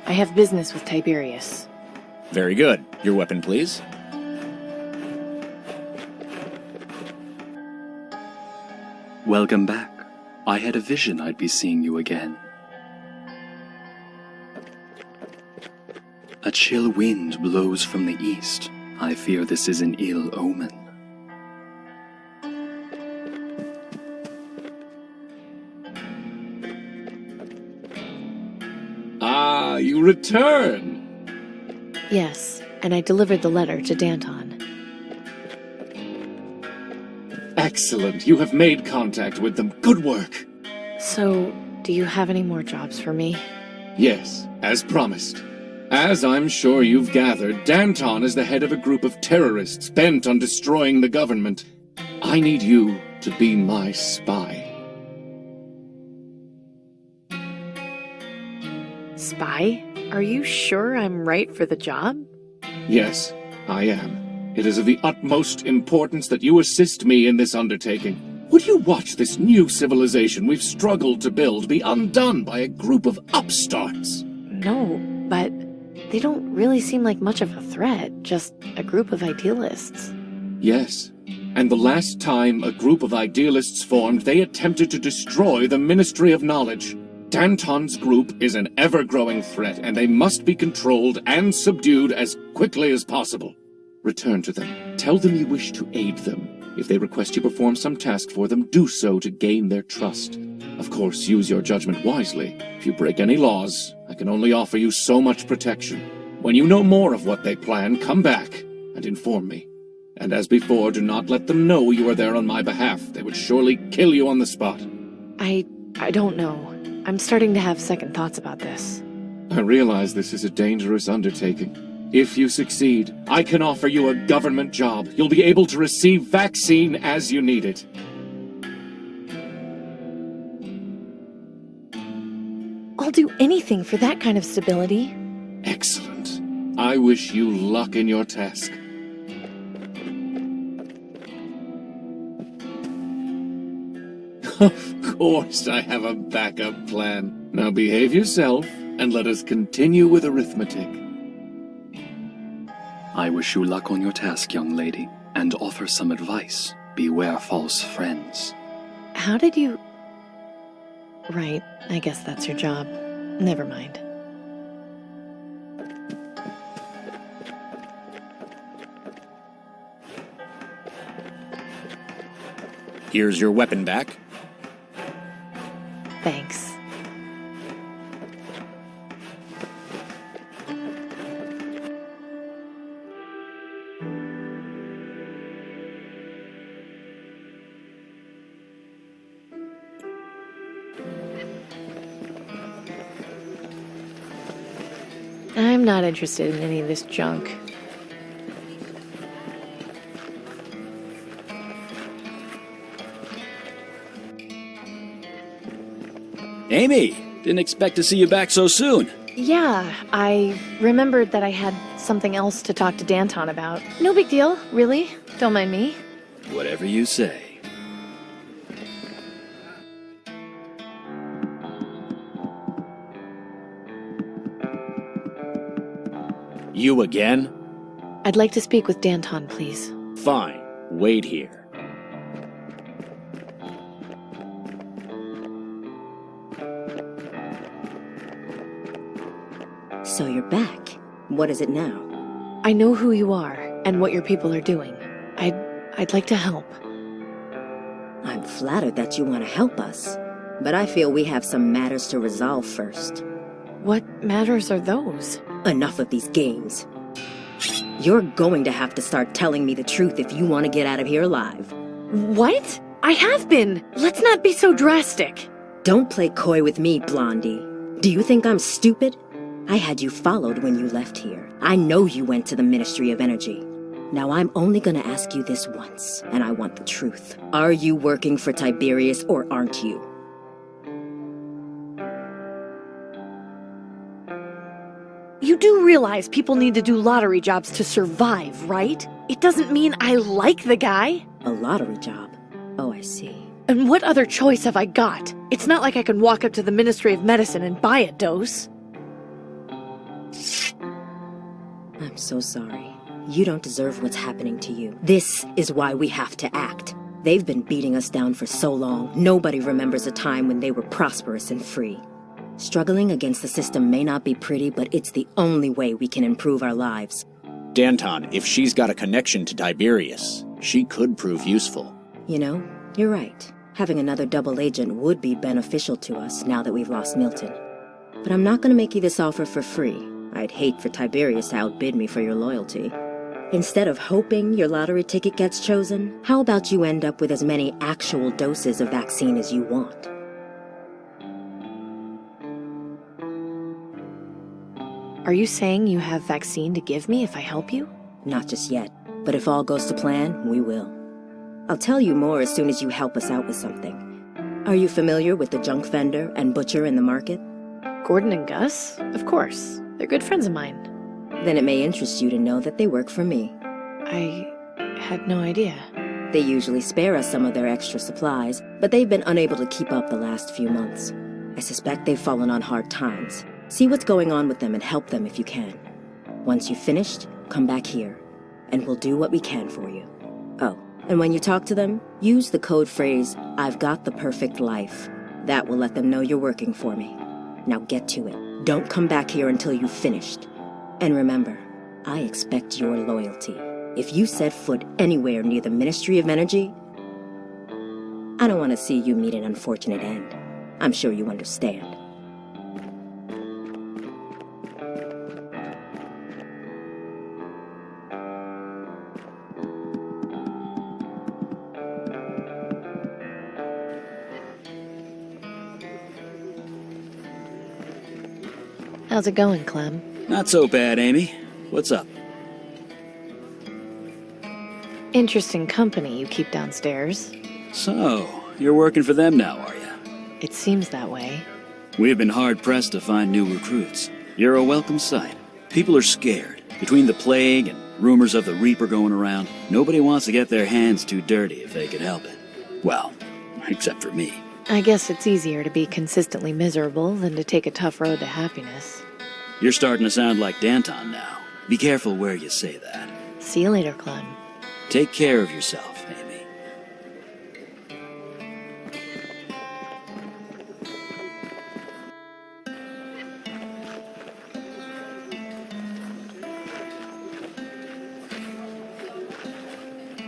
I have business with Tiberius. Very good. Your weapon, please. Welcome back. I had a vision I'd be seeing you again. A chill wind blows from the east. I fear this is an ill omen. Ah, you return! Yes, and I delivered the letter to Danton. Excellent. You have made contact with them. Good work. So, do you have any more jobs for me? Yes, as promised. As I'm sure you've gathered, Danton is the head of a group of terrorists bent on destroying the government. I need you to be my spy. Spy? Are you sure I'm right for the job? Yes, I am. It is of the utmost importance that you assist me in this undertaking. Would you watch this new civilization we've struggled to build be undone by a group of upstarts? No, but they don't really seem like much of a threat, just a group of idealists. Yes, and the last time a group of idealists formed, they attempted to destroy the Ministry of Knowledge. Danton's group is an ever-growing threat, and they must be controlled and subdued as quickly as possible. Return to them. Tell them you wish to aid them. If they request you perform some task for them, do so to gain their trust. Of course, use your judgment wisely. If you break any laws, I can only offer you so much protection. When you know more of what they plan, come back and inform me. And as before, do not let them know you are there on my behalf. They would surely kill you on the spot. I don't know. I'm starting to have second thoughts about this. I realize this is a dangerous undertaking. If you succeed, I can offer you a government job. You'll be able to receive vaccine as you need it. I'll do anything for that kind of stability. Excellent. I wish you luck in your task. Of course I have a backup plan. Now behave yourself, and let us continue with arithmetic. I wish you luck on your task, young lady, and offer some advice. Beware false friends. How did you... Right, I guess that's your job. Never mind. Here's your weapon back. Thanks. I'm not interested in any of this junk. Amy, didn't expect to see you back so soon. Yeah, I remembered that I had something else to talk to Danton about. No big deal, really. Don't mind me. Whatever you say. You again? I'd like to speak with Danton, please. Fine. Wait here. So you're back. What is it now? I know who you are and what your people are doing. I'd like to help. I'm flattered that you want to help us, but I feel we have some matters to resolve first. What matters are those? Enough of these games. You're going to have to start telling me the truth if you want to get out of here alive. What? I have been! Let's not be so drastic! Don't play coy with me, Blondie. Do you think I'm stupid? I had you followed when you left here. I know you went to the Ministry of Energy. Now I'm only gonna ask you this once, and I want the truth. Are you working for Tiberius or aren't you? You do realize people need to do lottery jobs to survive, right? It doesn't mean I like the guy. A lottery job? Oh, I see. And what other choice have I got? It's not like I can walk up to the Ministry of Medicine and buy a dose. I'm so sorry. You don't deserve what's happening to you. This is why we have to act. They've been beating us down for so long, nobody remembers a time when they were prosperous and free. Struggling against the system may not be pretty, but it's the only way we can improve our lives. Danton, if she's got a connection to Tiberius, she could prove useful. You know, you're right. Having another double agent would be beneficial to us now that we've lost Milton. But I'm not going to make you this offer for free. I'd hate for Tiberius to outbid me for your loyalty. Instead of hoping your lottery ticket gets chosen, how about you end up with as many actual doses of vaccine as you want? Are you saying you have vaccine to give me if I help you? Not just yet, but if all goes to plan, we will. I'll tell you more as soon as you help us out with something. Are you familiar with the junk vendor and butcher in the market? Gordon and Gus? Of course. They're good friends of mine. Then it may interest you to know that they work for me. I had no idea. They usually spare us some of their extra supplies, but they've been unable to keep up the last few months. I suspect they've fallen on hard times. See what's going on with them and help them if you can. Once you've finished, come back here, and we'll do what we can for you. Oh, and when you talk to them, use the code phrase, "I've got the perfect life." That will let them know you're working for me. Now get to it. Don't come back here until you've finished. And remember, I expect your loyalty. If you set foot anywhere near the Ministry of Energy, I don't want to see you meet an unfortunate end. I'm sure you understand. How's it going, Clem? Not so bad, Amy. What's up? Interesting company you keep downstairs. So, you're working for them now, are you? It seems that way. We've been hard-pressed to find new recruits. You're a welcome sight. People are scared. Between the plague and rumors of the Reaper going around, nobody wants to get their hands too dirty if they can help it. Well, except for me. I guess it's easier to be consistently miserable than to take a tough road to happiness. You're starting to sound like Danton now. Be careful where you say that. See you later, Clem. Take care of yourself, Amy.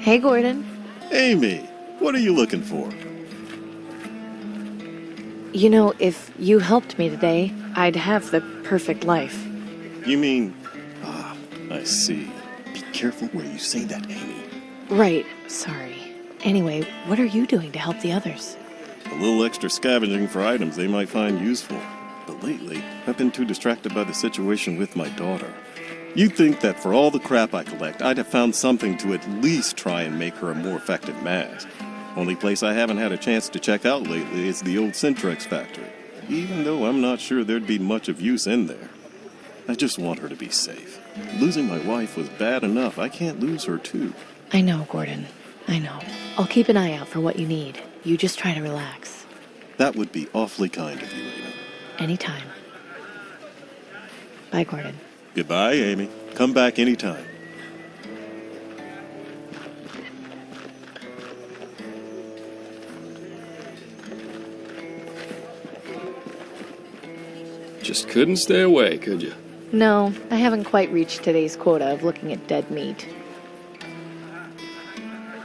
Hey, Gordon. Amy, what are you looking for? You know, if you helped me today, I'd have the perfect life. You mean... I see. Be careful where you say that, Amy. Right, sorry. Anyway, what are you doing to help the others? A little extra scavenging for items they might find useful. But lately, I've been too distracted by the situation with my daughter. You'd think that for all the crap I collect, I'd have found something to at least try and make her a more effective mask. Only place I haven't had a chance to check out lately is the old Syntrex factory, even though I'm not sure there'd be much of use in there. I just want her to be safe. Losing my wife was bad enough. I can't lose her too. I know, Gordon. I know. I'll keep an eye out for what you need. You just try to relax. That would be awfully kind of you, Amy. Anytime. Bye, Gordon. Goodbye, Amy. Come back anytime. Just couldn't stay away, could you? No, I haven't quite reached today's quota of looking at dead meat.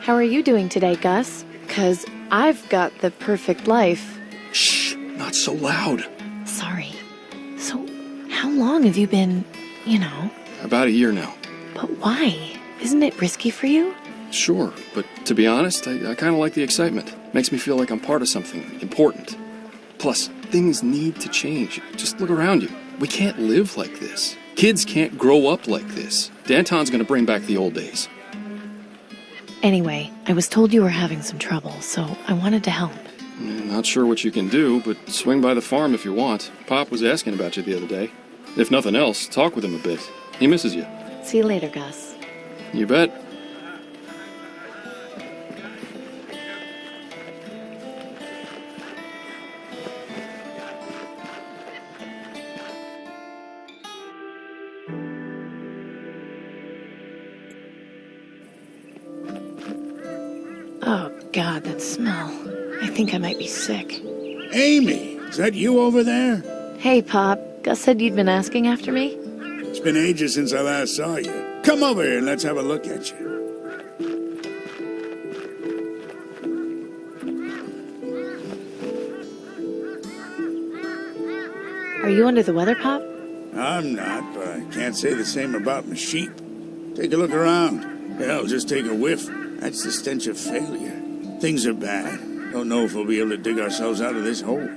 How are you doing today, Gus? 'Cause I've got the perfect life. Shh, not so loud. Sorry. So, how long have you been, About a year now. But why? Isn't it risky for you? Sure, but to be honest, I kind of like the excitement. Makes me feel like I'm part of something important. Plus, things need to change. Just look around you. We can't live like this. Kids can't grow up like this. Danton's gonna bring back the old days. Anyway, I was told you were having some trouble, so I wanted to help. Not sure what you can do, but swing by the farm if you want. Pop was asking about you the other day. If nothing else, talk with him a bit. He misses you. See you later, Gus. You bet. Oh, God, that smell. I think I might be sick. Amy, is that you over there? Hey, Pop. Gus said you'd been asking after me? It's been ages since I last saw you. Come over here and let's have a look at you. Are you under the weather, Pop? I'm not, but I can't say the same about my sheep. Take a look around. Hell, just take a whiff. That's the stench of failure. Things are bad. Don't know if we'll be able to dig ourselves out of this hole.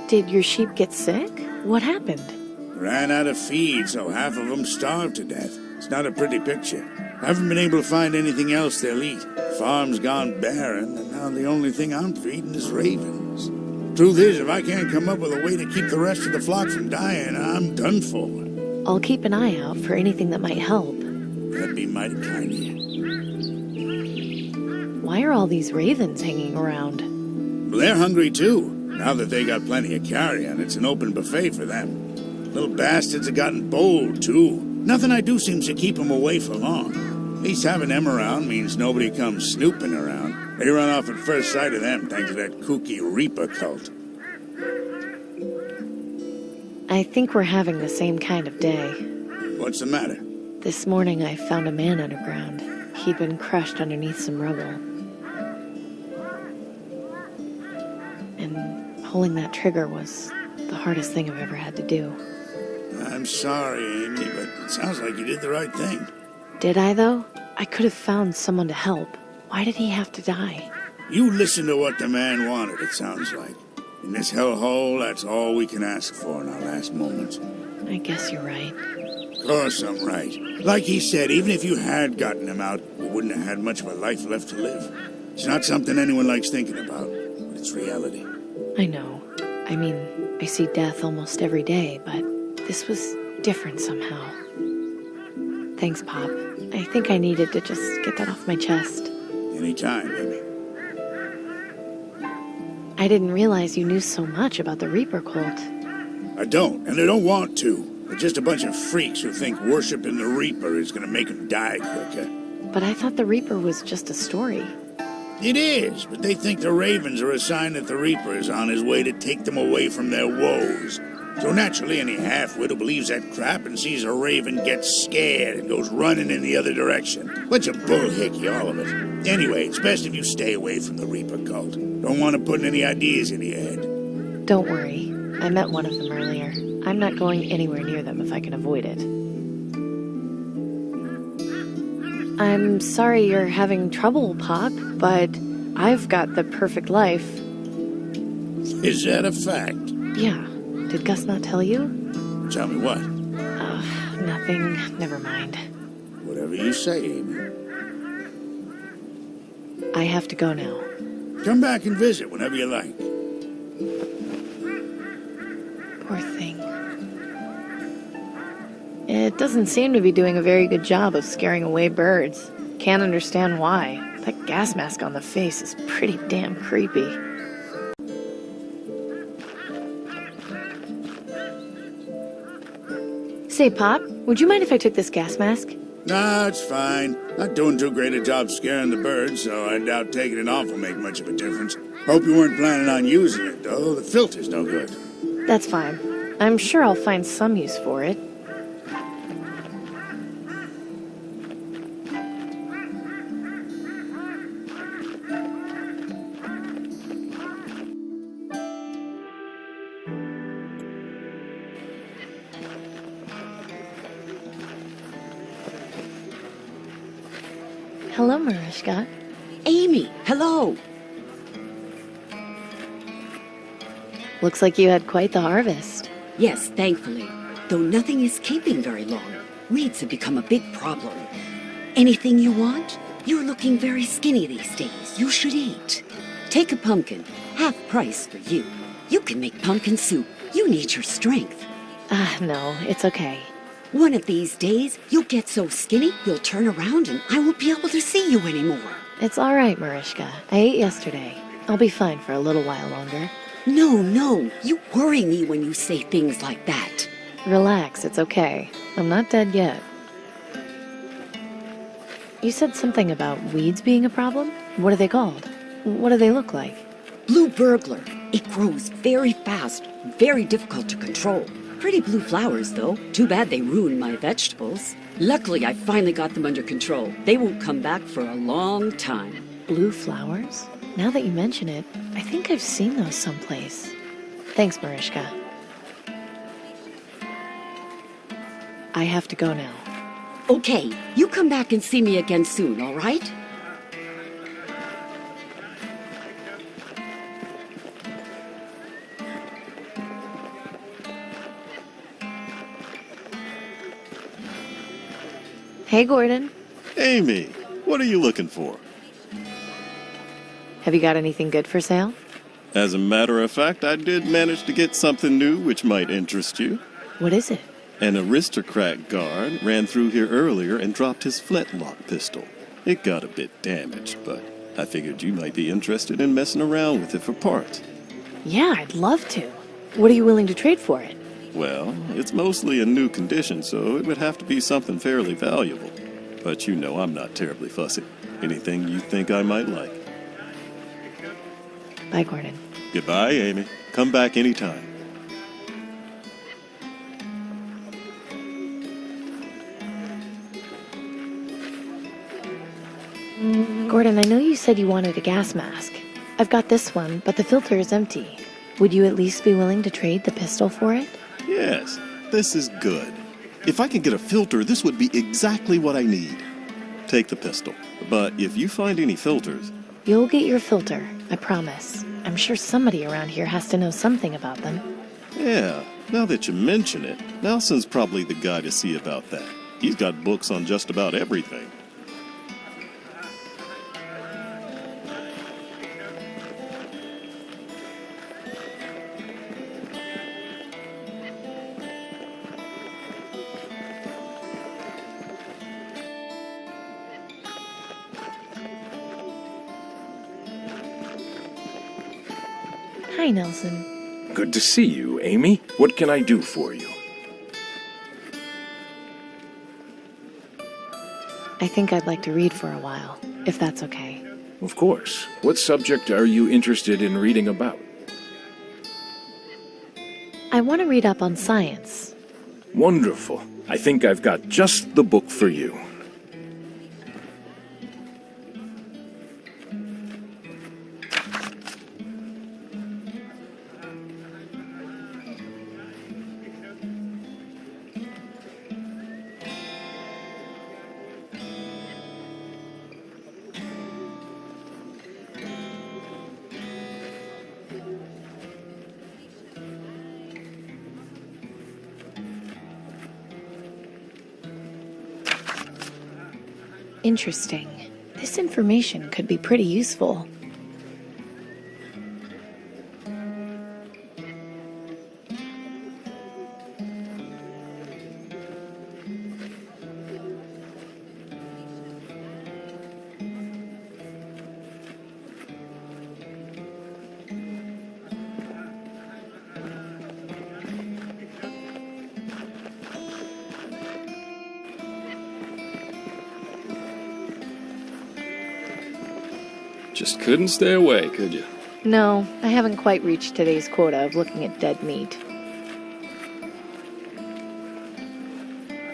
Did your sheep get sick? What happened? Ran out of feed, so half of them starved to death. It's not a pretty picture. Haven't been able to find anything else they'll eat. Farm's gone barren, and now the only thing I'm feeding is ravens. Truth is, if I can't come up with a way to keep the rest of the flock from dying, I'm done for. I'll keep an eye out for anything that might help. That'd be mighty kind of you. Why are all these ravens hanging around? Well, they're hungry too. Now that they got plenty of carrion, it's an open buffet for them. Little bastards have gotten bold too. Nothing I do seems to keep them away for long. At least having them around means nobody comes snooping around. They run off at first sight of them thanks to that kooky Reaper cult. I think we're having the same kind of day. What's the matter? This morning I found a man underground. He'd been crushed underneath some rubble. And pulling that trigger was the hardest thing I've ever had to do. I'm sorry, Amy, but it sounds like you did the right thing. Did I, though? I could have found someone to help. Why did he have to die? You listened to what the man wanted, it sounds like. In this hellhole, that's all we can ask for in our last moments. I guess you're right. Of course I'm right. Like he said, even if you had gotten him out, we wouldn't have had much of a life left to live. It's not something anyone likes thinking about, but it's reality. I know. I mean, I see death almost every day, but this was different somehow. Thanks, Pop. I think I needed to just get that off my chest. Anytime, Amy. I didn't realize you knew so much about the Reaper cult. I don't, and I don't want to. They're just a bunch of freaks who think worshiping the Reaper is going to make them die quicker. But I thought the Reaper was just a story. It is, but they think the Ravens are a sign that the Reaper is on his way to take them away from their woes. So naturally, any half-wit who believes that crap and sees a Raven gets scared and goes running in the other direction. Bunch of bullhickey, all of it. Anyway, it's best if you stay away from the Reaper cult. Don't want to put any ideas in your head. Don't worry. I met one of them earlier. I'm not going anywhere near them if I can avoid it. I'm sorry you're having trouble, Pop, but I've got the perfect life. Is that a fact? Yeah. Did Gus not tell you? Tell me what? Nothing. Never mind. Whatever you say, Amy. I have to go now. Come back and visit whenever you like. Poor thing. It doesn't seem to be doing a very good job of scaring away birds. Can't understand why. That gas mask on the face is pretty damn creepy. Say, Pop, would you mind if I took this gas mask? Nah, it's fine. Not doing too great a job scaring the birds, so I doubt taking it off will make much of a difference. Hope you weren't planning on using it, though. The filter's no good. That's fine. I'm sure I'll find some use for it. Hello, Mariska. Amy, hello. Looks like you had quite the harvest. Yes, thankfully. Though nothing is keeping very long. Weeds have become a big problem. Anything you want? You're looking very skinny these days. You should eat. Take a pumpkin. Half price for you. You can make pumpkin soup. You need your strength. No, it's okay. One of these days, you'll get so skinny, you'll turn around and I won't be able to see you anymore. It's all right, Marishka. I ate yesterday. I'll be fine for a little while longer. No, you worry me when you say things like that. Relax, it's okay. I'm not dead yet. You said something about weeds being a problem? What are they called? What do they look like? Blue burglar. It grows very fast, very difficult to control. Pretty blue flowers, though. Too bad they ruined my vegetables. Luckily, I finally got them under control. They won't come back for a long time. Blue flowers? Now that you mention it, I think I've seen those someplace. Thanks, Marishka. I have to go now. Okay, you come back and see me again soon, all right? Hey, Gordon. Amy, what are you looking for? Have you got anything good for sale? As a matter of fact, I did manage to get something new which might interest you. What is it? An aristocrat guard ran through here earlier and dropped his flintlock pistol. It got a bit damaged, but I figured you might be interested in messing around with it for parts. Yeah, I'd love to. What are you willing to trade for it? Well, it's mostly in new condition, so it would have to be something fairly valuable. But you know I'm not terribly fussy. Anything you think I might like. Bye, Gordon. Goodbye, Amy. Come back anytime. Gordon, I know you said you wanted a gas mask. I've got this one, but the filter is empty. Would you at least be willing to trade the pistol for it? Yes, this is good. If I could get a filter, this would be exactly what I need. Take the pistol. But if you find any filters... You'll get your filter, I promise. I'm sure somebody around here has to know something about them. Yeah, now that you mention it, Nelson's probably the guy to see about that. He's got books on just about everything. Hi, Nelson. Good to see you, Amy. What can I do for you? I think I'd like to read for a while, if that's okay. Of course. What subject are you interested in reading about? I want to read up on science. Wonderful. I think I've got just the book for you. Interesting. This information could be pretty useful. Just couldn't stay away, could you? No, I haven't quite reached today's quota of looking at dead meat.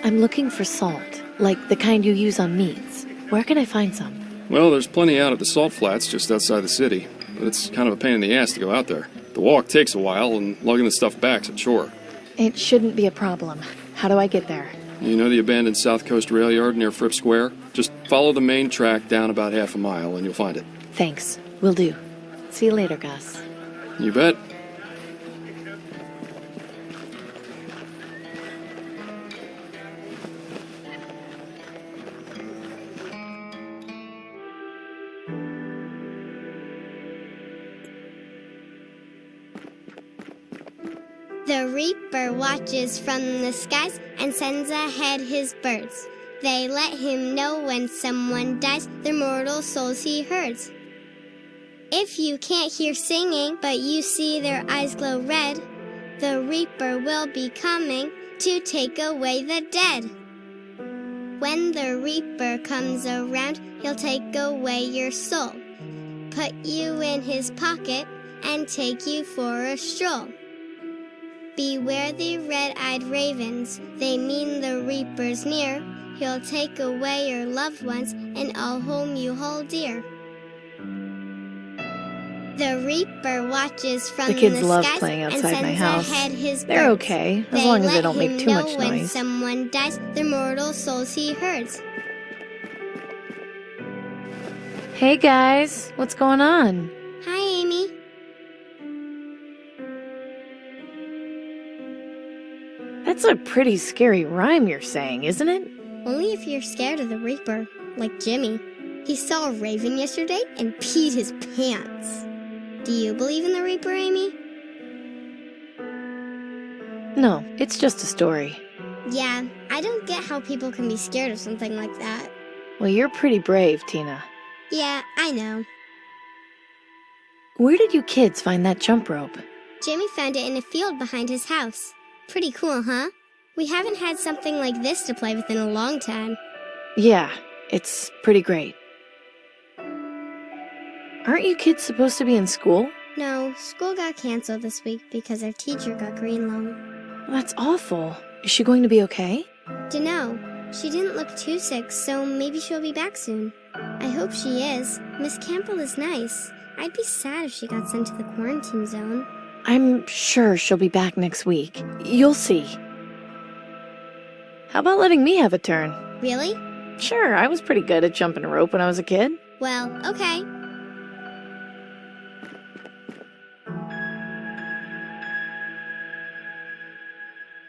I'm looking for salt, like the kind you use on meats. Where can I find some? Well, there's plenty out at the salt flats just outside the city, but it's kind of a pain in the ass to go out there. The walk takes a while, and lugging the stuff back's a chore. It shouldn't be a problem. How do I get there? You know the abandoned South Coast rail yard near Fripp Square? Just follow the main track down about half a mile, and you'll find it. Thanks. Will do. See you later, Gus. You bet. The reaper watches from the skies and sends ahead his birds. They let him know when someone dies, their mortal souls he herds. If you can't hear singing, but you see their eyes glow red, the reaper will be coming to take away the dead. When the reaper comes around, he'll take away your soul, put you in his pocket, and take you for a stroll. Beware the red-eyed ravens, they mean the reaper's near. He'll take away your loved ones and all whom you hold dear. The reaper watches from The kids love skies playing and outside my sends house. ahead his They're birds. okay, as long as they don't make too much They let him know when noise. someone dies, their mortal souls he herds. Hey guys, what's going on? Hi, Amy. That's a pretty scary rhyme you're saying, isn't it? Only if you're scared of the reaper, like Jimmy. He saw a raven yesterday and peed his pants. Do you believe in the reaper, Amy? No, it's just a story. Yeah, I don't get how people can be scared of something like that. Well, you're pretty brave, Tina. Yeah, I know. Where did you kids find that jump rope? Jimmy found it in a field behind his house. Pretty cool, huh? We haven't had something like this to play with in a long time. Yeah, it's pretty great. Aren't you kids supposed to be in school? No, school got canceled this week because our teacher got green lung. That's awful. Is she going to be okay? Dunno. She didn't look too sick, so maybe she'll be back soon. I hope she is. Miss Campbell is nice. I'd be sad if she got sent to the quarantine zone. I'm sure she'll be back next week. You'll see. How about letting me have a turn? Really? Sure, I was pretty good at jumping a rope when I was a kid. Well, okay.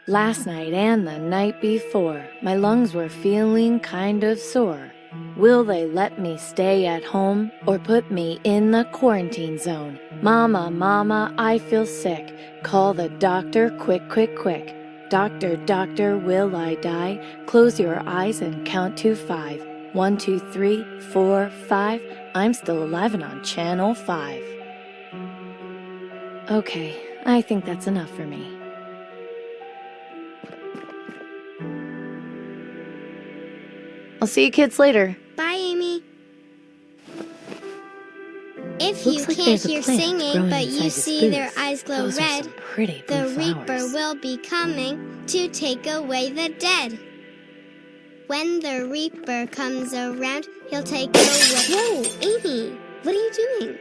Last night and the night before, my lungs were feeling kind of sore. Will they let me stay at home or put me in the quarantine zone? Mama, mama, I feel sick. Call the doctor, quick, quick, quick. Doctor, doctor, will I die? Close your eyes and count to 5. 1, 2, 3, 4, 5. I'm still alive and on channel 5. Okay, I think that's enough for me. I'll see you kids later. Bye, Amy. If Looks you like can't there's a hear plant singing, growing but inside you this see their booth. eyes glow Those are red, some pretty the blue reaper flowers. will be coming to take away the dead. When the reaper comes around, he'll take away... Whoa, Amy, what are you doing?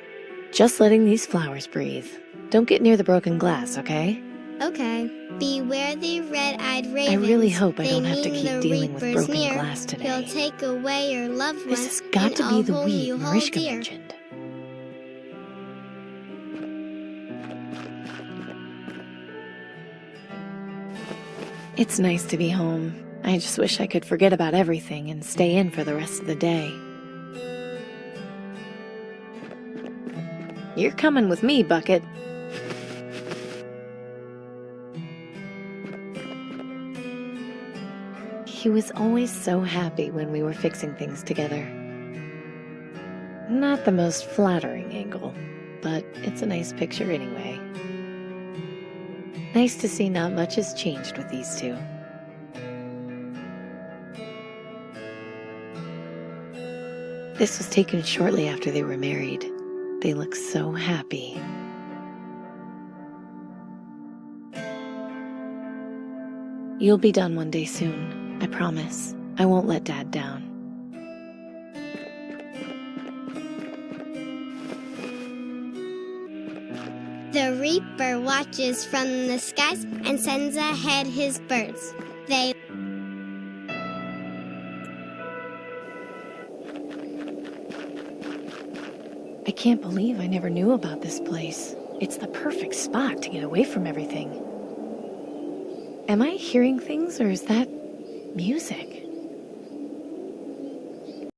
Just letting these flowers breathe. Don't get near the broken glass, okay? Okay. Beware the red-eyed ravens. I really hope I They don't have to mean keep the dealing with reaper's broken near. glass today. He'll take away your loved ones. This has got and to all be the whom weed you hold Mariska dear. mentioned. It's nice to be home. I just wish I could forget about everything and stay in for the rest of the day. You're coming with me, Bucket. He was always so happy when we were fixing things together. Not the most flattering angle, but it's a nice picture anyway. Nice to see not much has changed with these two. This was taken shortly after they were married. They look so happy. You'll be done one day soon, I promise. I won't let Dad down. The reaper watches from the skies and sends ahead his birds. They... I can't believe I never knew about this place. It's the perfect spot to get away from everything. Am I hearing things or is that music?